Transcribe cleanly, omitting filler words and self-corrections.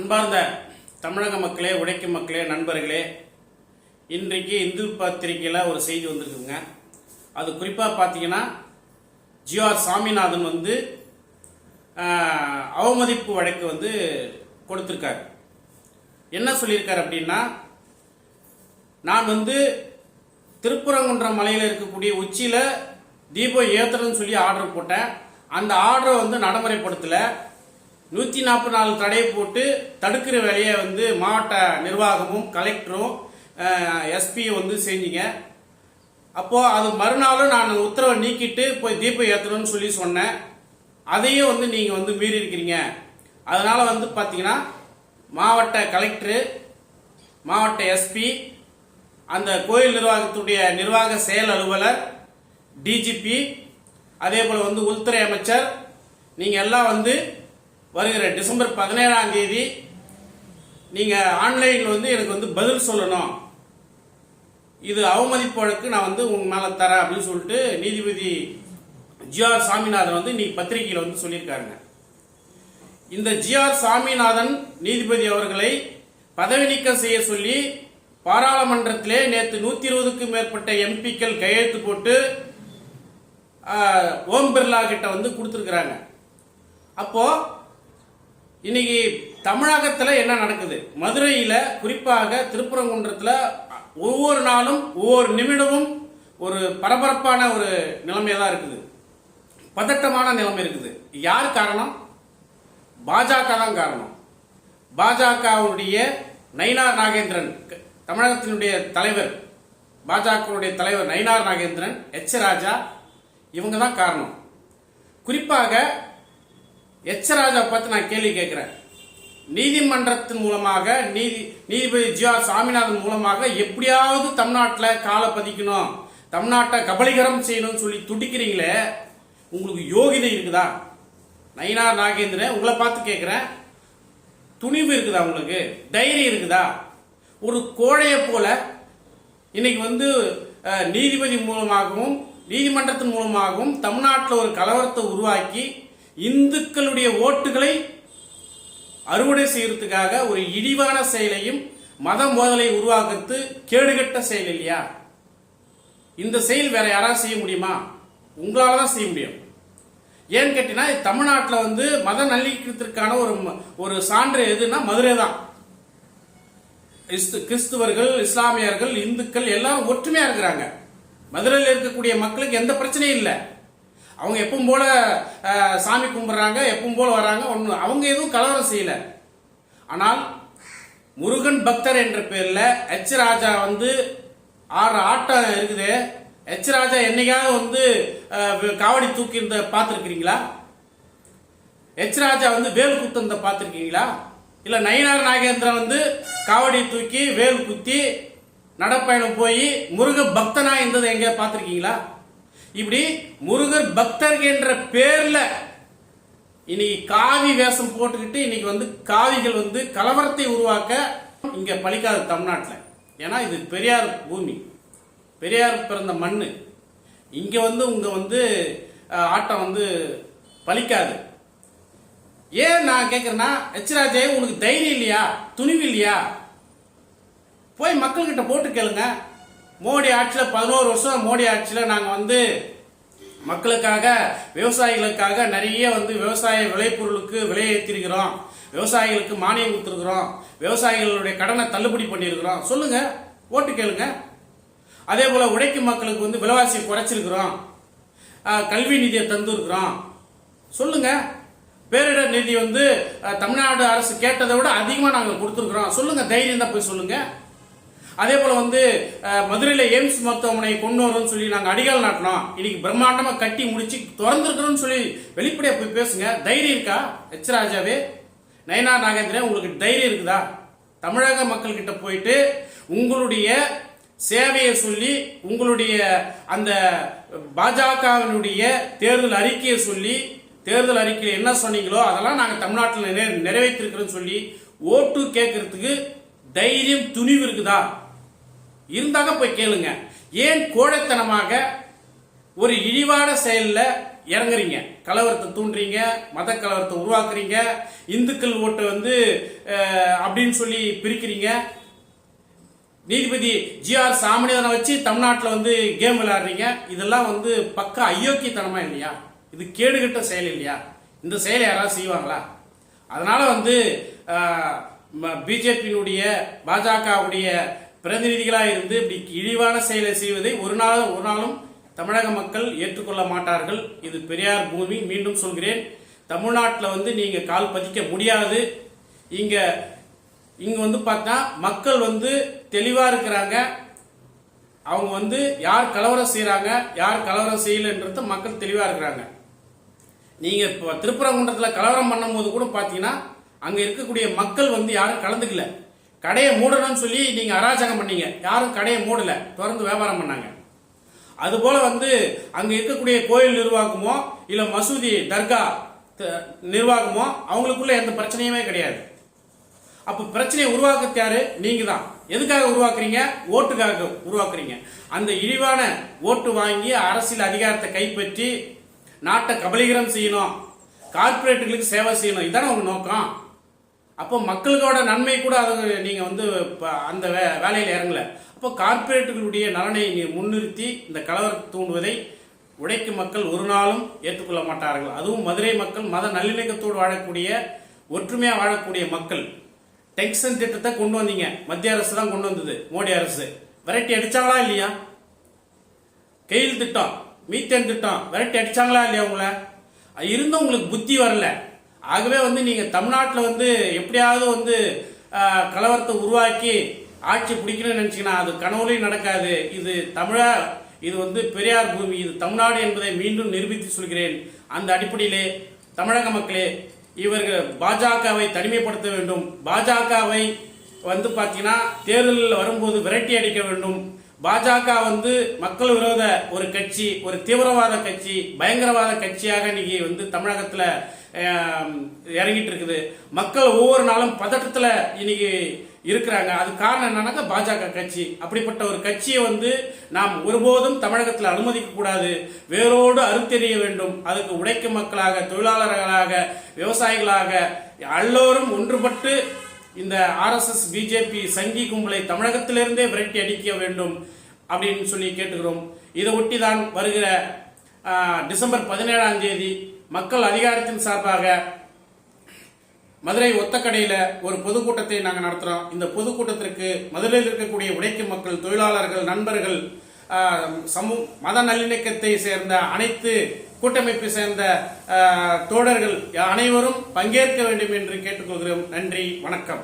அன்பார்ந்த தமிழக மக்களே, உழைக்கும் மக்களே, நண்பர்களே, இன்றைக்கு இந்து பத்திரிகையில் ஒரு செய்தி வந்திருக்குங்க. அது குறிப்பாக பார்த்தீங்கன்னா ஜிஆர் சாமிநாதன் அவமதிப்பு வழக்கு கொடுத்திருக்காரு. என்ன சொல்லியிருக்காரு அப்படின்னா, நான் திருப்பரங்குன்றம் மலையில் இருக்கக்கூடிய உச்சியில் தீபம் ஏற்றணும்னு சொல்லி ஆர்டர் போட்டேன். அந்த ஆர்டரை நடைமுறைப்படுத்தலை. 144 தடை போட்டு தடுக்கிற வேலையை மாவட்ட நிர்வாகமும் கலெக்டரும் எஸ்பியும் செஞ்சீங்க. அப்போ அது மறுநாளும் நான் உத்தரவை நீக்கிட்டு போய் தீபம் ஏற்றணும்னு சொல்லி சொன்னேன். அதையும் நீங்க மீறி இருக்கிறீங்க. அதனால பார்த்தீங்கன்னா மாவட்ட கலெக்டரு, மாவட்ட எஸ்பி, அந்த கோயில் நிர்வாகத்துடைய நிர்வாக செயல் அலுவலர், டிஜிபி, அதே போல உள்துறை அமைச்சர், நீங்க எல்லாம் வருகிற டிசம்பர் 17ஆம் தேதி நீங்க ஆன்லைன்ல எனக்கு பதில் சொல்லணும். இது அவமதிப்பு வழக்கு நான் உங்க மேல தரேன் அப்படின்னு சொல்லிட்டு நீதிபதி ஜிஆர் சாமிநாதன் நீ பத்திரிகையில சொல்லியிருக்காங்க. இந்த ஜிஆர் சாமிநாதன் நீதிபதி அவர்களை பதவி நீக்கம் செய்ய சொல்லி பாராளுமன்றத்திலே நேற்று 120க்கும் மேற்பட்ட எம்பிக்கள் கையெழுத்து போட்டு ஓம் பிர்லா கிட்ட கொடுத்திருக்கிறாங்க. அப்போ இன்னைக்கு தமிழகத்துல என்ன நடக்குது? மதுரையில, குறிப்பாக திருப்பரங்குன்றத்துல ஒவ்வொரு நாளும் ஒவ்வொரு நிமிடமும் ஒரு பரபரப்பான ஒரு நிலைமை தான் இருக்குது. பதட்டமான நிலைமை இருக்குது. யார் காரணம்? பாஜக தான் காரணம். பாஜகவுடைய நயினார் நாகேந்திரன், தமிழகத்தினுடைய தலைவர், பாஜகவுடைய தலைவர் நயினார் நாகேந்திரன், எச் ராஜா, இவங்க தான் காரணம். குறிப்பாக எச் ராஜா பார்த்து நான் கேள்வி கேட்கிறேன். நீதிமன்றத்தின் மூலமாக, நீதிபதி ஜிஆர் சாமிநாதன் மூலமாக எப்படியாவது தமிழ்நாட்டில் காலை பதிக்கணும், தமிழ்நாட்டை கபலீகரம் செய்யணும்னு சொல்லி துடிக்கிறீங்களே, உங்களுக்கு யோகிதை இருக்குதா? நயினார் நாகேந்திரன், உங்களை பார்த்து கேட்கிறேன், துணிவு இருக்குதா? உங்களுக்கு தைரியம் இருக்குதா? ஒரு கோழையை போல இன்னைக்கு நீதிபதி மூலமாகவும் நீதிமன்றத்தின் மூலமாகவும் தமிழ்நாட்டில் ஒரு கலவரத்தை உருவாக்கி இந்துக்களுடைய ஓட்டுகளை அறுவடை செய்யறதுக்காக ஒரு இழிவான செயலையும் மத மோதலை உருவாக்குறது கேடுகட்ட செயல் இல்லையா? இந்த செயல் வேற யாராவது செய்ய முடியுமா? உங்களால தான் செய்ய முடியும். ஏன்னு கேட்டீங்கன்னா, தமிழ்நாட்டில் மத நல்லிணக்கத்திற்கான ஒரு சான்று எதுன்னா மதுரை தான். கிறிஸ்துவர்கள், இஸ்லாமியர்கள், இந்துக்கள் எல்லாரும் ஒற்றுமையா இருக்கிறாங்க. மதுரையில் இருக்கக்கூடிய மக்களுக்கு எந்த பிரச்சனையும் இல்லை. அவங்க எப்பவும் போல சாமி கும்பிடுறாங்க, எப்பவும் போல வராங்க. அவங்க எதுவும் கலவரம் செய்யல. ஆனால் முருகன் பக்தர் என்ற பேர்ல எச் ராஜா ஆறு ஆட்டம் இருக்குது. எச் ராஜா என்னைக்காவது காவடி தூக்கி இருந்த பார்த்திருக்கிறீங்களா? எச் ராஜா வேல் குத்துந்த பார்த்திருக்கீங்களா? இல்ல நயினார் நாகேந்திரன் காவடி தூக்கி வேல் குத்தி நடப்பயணம் போய் முருக பக்தனா இருந்தது எங்க பார்த்திருக்கீங்களா? இப்படி முருகர் பக்தர் என்ற பேர்ல இன்னைக்கு காவி வேஷம் போட்டுக்கிட்டு இன்னைக்கு காவிகள் கலவரத்தை உருவாக்க இங்க பலிக்காது தமிழ்நாட்டில். ஏன்னா இது பெரியார் பூமி, பெரியார் பிறந்த மண்ணு. இங்க உங்க ஆட்டம் பலிக்காது. ஏன் நான் கேட்கிறேன்னா, எச் ராஜே, உனக்கு தைரியம் இல்லையா? துணிவு இல்லையா? போய் மக்கள்கிட்ட போட்டு கேளுங்க. மோடி ஆட்சியில் 11 வருஷம் மோடி ஆட்சியில் நாங்கள் மக்களுக்காக, விவசாயிகளுக்காக நிறைய விவசாய விளைபொருளுக்கு விலை ஏற்றிருக்கிறோம், விவசாயிகளுக்கு மானியம் கொடுத்துருக்கிறோம், விவசாயிகளுடைய கடனை தள்ளுபடி பண்ணியிருக்கிறோம். சொல்லுங்க, ஓட்டு கேளுங்க. அதே போல உழைக்கும் மக்களுக்கு விலைவாசியை குறைச்சிருக்கிறோம், கல்வி நிதியை தந்துருக்கிறோம். சொல்லுங்க. பேரிடர் நிதி தமிழ்நாடு அரசு கேட்டதை விட அதிகமாக நாங்கள் கொடுத்துருக்கிறோம். சொல்லுங்க, தைரியம் தான் போய் சொல்லுங்க. அதே போல மதுரையில எய்ம்ஸ் மருத்துவமனை கொண்டு வரோம்னு சொல்லி நாங்க அடிகால் நாட்டினோம், இன்னைக்கு பிரம்மாண்டமா கட்டி முடிச்சு திறந்துருக்கிறோம்னு சொல்லி வெளிப்படையா போய் பேசுங்க. தைரியம் இருக்கா? எச் ராஜாவே, நயினார் நாகேந்திரன், உங்களுக்கு தைரியம் இருக்குதா? தமிழக மக்கள் கிட்ட போயிட்டு உங்களுடைய சேவையை சொல்லி, உங்களுடைய அந்த பாஜகவினுடைய தேர்தல் அறிக்கையை சொல்லி, தேர்தல் அறிக்கையில் என்ன சொன்னீங்களோ அதெல்லாம் நாங்க தமிழ்நாட்டில் நிறைவேற்றிருக்கிறோம் சொல்லி ஓட்டு கேட்கறதுக்கு தைரியம், துணிவு இருக்குதா? இருந்தாங்க போய் கேளுங்க. ஏன் கோழைத்தனமாக ஒரு இழிவான செயல்ல இறங்குறீங்க, கலவரத்தை தூண்டுறீங்க, மத கலவரத்தை உருவாக்குறீங்க, இந்துக்கள் ஓட்டை வந்து அப்படின்னு சொல்லி பிரிக்கிறீங்க. நீதிபதி GR சாமிநாதனை வச்சு தமிழ்நாட்டில் வந்து கேம் விளையாடுறீங்க. இதெல்லாம் வந்து பக்கா அயோக்கியத்தனமா இல்லையா? இது கேடுகட்ட செயல் இல்லையா? இந்த செயலை யாராவது செய்வாங்களா? அதனால வந்து பிஜேபியினுடைய பாஜகவுடைய பிரதிநிதிகளாக இருந்து இப்படி இழிவான செயலை செய்வதை ஒரு நாளும் தமிழக மக்கள் ஏற்றுக்கொள்ள மாட்டார்கள். இது பெரியார் பூமி. மீண்டும் சொல்கிறேன், தமிழ்நாட்டில் வந்து நீங்க கால் பதிக்க முடியாது. இங்க வந்து பார்த்தா மக்கள் வந்து தெளிவா இருக்கிறாங்க. அவங்க வந்து யார் கலவரம் செய்யறாங்க, யார் கலவரம் செய்யலன்றது மக்கள் தெளிவா இருக்கிறாங்க. நீங்க இப்போ திருப்பரங்குன்றத்தில் கலவரம் பண்ணும் போது கூட பாத்தீங்கன்னா அங்க இருக்கக்கூடிய மக்கள் வந்து யாரும் கலந்துக்கல. கடையை மூடணும்னு சொல்லி நீங்க அராஜகம் பண்ணீங்க, யாரும் கடையை மூடல, தொடர்ந்து வியாபாரம் பண்ணாங்க. அது போல வந்து அங்க இருக்கக்கூடிய கோயில் நிர்வாகமோ இல்ல மசூதி தர்கா நிர்வாகமோ அவங்களுக்குள்ள எந்த பிரச்சனையுமே கிடையாது. அப்ப பிரச்சனையை உருவாக்குறது யாரு? நீங்க தான். எதுக்காக உருவாக்குறீங்க? ஓட்டுக்காக உருவாக்குறீங்க. அந்த இழிவான ஓட்டு வாங்கி அரசியல் அதிகாரத்தை கைப்பற்றி நாட்டை கபலீகரம் செய்யணும், கார்பரேட்டுகளுக்கு சேவை செய்யணும், இதான உங்க நோக்கம். அப்போ மக்களோட நன்மை கூட அது நீங்க வந்து அந்த வேலையில் இறங்கல. அப்போ கார்பரேட்டுகளுடைய நலனை முன்னிறுத்தி இந்த கலவரத்தை தூண்டுவதை உழைக்கும் மக்கள் ஒரு நாளும் ஏற்றுக்கொள்ள மாட்டார்கள். அதுவும் மதுரை மக்கள் மத நல்லிணக்கத்தோடு வாழக்கூடிய, ஒற்றுமையா வாழக்கூடிய மக்கள். டெக்ஸன் திட்டத்தை கொண்டு வந்தீங்க, மத்திய அரசு தான் கொண்டு வந்தது, மோடி அரசு. விரட்டி அடிச்சாங்களா இல்லையா? கெயில் திட்டம், மீத்தேன் திட்டம் விரட்டி அடிச்சாங்களா இல்லையா? உங்களை இருந்தும் உங்களுக்கு புத்தி வரல. ஆகவே வந்து நீங்க தமிழ்நாட்டில் வந்து எப்படியாவது வந்து கலவரத்தை உருவாக்கி ஆட்சி பிடிக்கணும்னு நினைச்சீங்கன்னா அது கனவுலையும் நடக்காது. இது வந்து பெரியார் பூமி, இது தமிழ்நாடு என்பதை மீண்டும் நிரூபித்து சொல்கிறேன். அந்த அடிப்படையிலே தமிழக மக்களே, இவர்கள் பாஜகவை தனிமைப்படுத்த வேண்டும். பாஜகவை வந்து பாத்தீங்கன்னா தேர்தலில் வரும்போது விரட்டி அடிக்க வேண்டும். பாஜக வந்து மக்கள் விரோத ஒரு கட்சி, ஒரு தீவிரவாத கட்சி, பயங்கரவாத கட்சியாக இன்னைக்கு வந்து தமிழகத்துல இறங்கிட்டு இருக்குது. மக்கள் ஒவ்வொரு நாளும் பதட்டத்துல இன்னைக்கு இருக்கிறாங்க. அது காரணம் என்னன்னாக்கா பாஜக கட்சி. அப்படிப்பட்ட ஒரு கட்சியை வந்து நாம் ஒருபோதும் தமிழகத்தில் அனுமதிக்க கூடாது, வேரோடு அறுத்தெறிய வேண்டும். அதுக்கு உழைக்கும் மக்களாக, தொழிலாளர்களாக, விவசாயிகளாக எல்லோரும் ஒன்றுபட்டு இந்த RSS பிஜேபி சங்கி கும்பலை தமிழகத்திலிருந்தே விரட்டி அடிக்க வேண்டும் அப்படின்னு சொல்லி கேட்டுக்கிறோம். இதை ஒட்டிதான் வருகிற டிசம்பர் 17ஆம் தேதி மக்கள் அதிகாரத்தின் சார்பாக மதுரை ஒத்தக்கடையில ஒரு பொதுக்கூட்டத்தை நாங்கள் நடத்துறோம். இந்த பொதுக்கூட்டத்திற்கு மதுரையில் இருக்கக்கூடிய உழைக்கும் மக்கள், தொழிலாளர்கள், நண்பர்கள், மத நல்லிணக்கத்தை சேர்ந்த அனைத்து கூட்டமைப்பை சேர்ந்த தோழர்கள் அனைவரும் பங்கேற்க வேண்டும் என்று கேட்டுக்கொள்கிறோம். நன்றி, வணக்கம்.